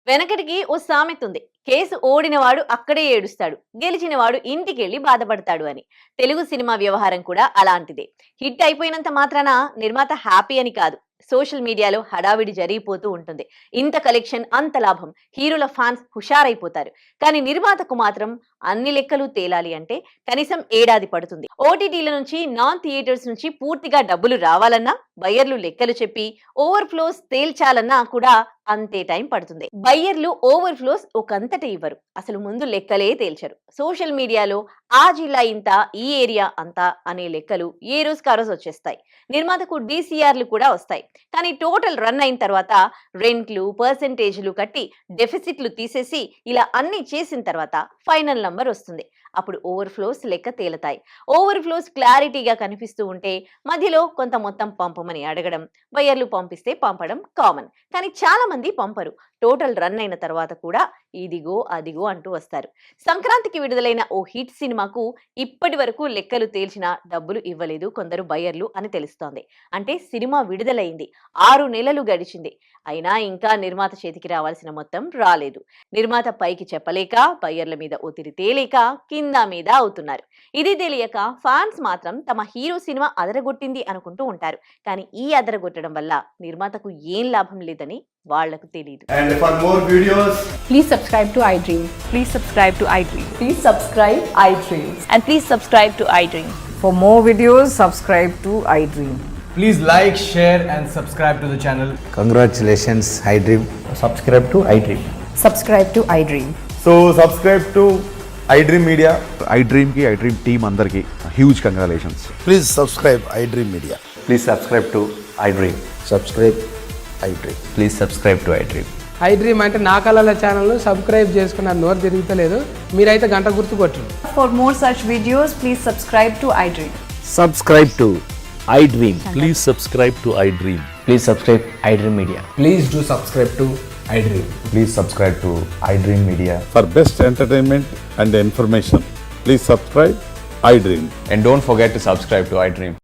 వెనకటికి ఓ సామెతుంది. కేసు ఓడినవాడు అక్కడే ఏడుస్తాడు, గెలిచినవాడు ఇంటికెళ్ళి బాధపడతాడు అని. తెలుగు సినిమా వ్యవహారం కూడా అలాంటిదే. హిట్ అయిపోయినంత మాత్రాన నిర్మాత హ్యాపీ అని కాదు. సోషల్ మీడియాలో హడావిడి జరిగిపోతూ ఉంటుంది. ఇంత కలెక్షన్, అంత లాభం, హీరోల ఫ్యాన్స్ హుషారైపోతారు. కానీ నిర్మాతకు మాత్రం అన్ని లెక్కలు తేలాలి అంటే కనీసం ఏడాది పడుతుంది. ఓటీటీల నుంచి, నాన్ థియేటర్స్ నుంచి పూర్తిగా డబ్బులు రావాలన్నా, బయ్యర్లు లెక్కలు చెప్పి ఓవర్ ఫ్లోస్ తేల్చాలన్నా కూడా అంతే టైం పడుతుంది. బయ్యర్లు ఓవర్ ఫ్లోస్ ఒకంతట ఇవ్వరు, అసలు ముందు లెక్కలే తేల్చరు. సోషల్ మీడియాలో ఆ జిల్లా ఇంత, ఈ ఏరియా అంత అనే లెక్కలు ఏ రోజుకి ఆ రోజు వచ్చేస్తాయి. నిర్మాతకు డీసీఆర్లు కూడా వస్తాయి. కానీ టోటల్ రన్ అయిన తర్వాత రెంట్లు, పర్సెంటేజ్లు కట్టి డెఫిసిట్లు తీసేసి ఇలా అన్ని చేసిన తర్వాత ఫైనల్ నంబర్ వస్తుంది. అప్పుడు ఓవర్ ఫ్లోస్ లెక్క తేలతాయి. ఓవర్ ఫ్లోస్ క్లారిటీగా కనిపిస్తూ ఉంటే మధ్యలో కొంత మొత్తం పంపమని అడగడం, బయ్యర్లు పంపిస్తే పంపడం కామన్. కానీ చాలా మంది పంపరు. టోటల్ రన్ అయిన తర్వాత కూడా ఇదిగో అదిగో అంటూ వస్తారు. సంక్రాంతికి విడుదలైన ఓ హిట్ సినిమాకు ఇప్పటి వరకు లెక్కలు తేల్చిన డబ్బులు ఇవ్వలేదు కొందరు బయ్యర్లు అని తెలుస్తోంది. అంటే సినిమా విడుదలైంది, 6 నెలలు గడిచింది, అయినా ఇంకా నిర్మాత చేతికి రావాల్సిన మొత్తం రాలేదు. నిర్మాత పైకి చెప్పలేక, బయ్యర్ల మీద ఒత్తిడి తేలేక కింద మీద అవుతున్నారు. ఇది తెలియక ఫ్యాన్స్ మాత్రం తమ హీరో సినిమా అదరగొట్టింది అనుకుంటూ ఉంటారు. కానీ ఈ అదరగొట్టడం వల్ల నిర్మాతకు ఏం లాభం లేదని వాళ్లకు తెలియదు. And for more videos, Please subscribe to iDream. Please subscribe to iDream. Please subscribe iDream. And please subscribe to iDream. For more videos, subscribe to iDream. please like, share and subscribe to the channel. Congratulations, iDream. Subscribe to iDream. Subscribe to iDream. So subscribe to iDream Media. iDream team andarki huge congratulations. Please subscribe iDream Media. Please subscribe to iDream. Subscribe iDream. Please subscribe to iDream. iDream అంటే నా కళల ఛానల్ను subscribe చేసుకున్న నోరు తిరుగుతలేదు, మీరైతే గంట గుర్తు కొట్టండి. For more such videos, please subscribe to iDream. Subscribe to iDream. Please subscribe to iDream. Please subscribe iDream Media. Please do subscribe to iDream. Please subscribe to iDream Media. For best entertainment and information, please subscribe iDream. And don't forget to subscribe to iDream.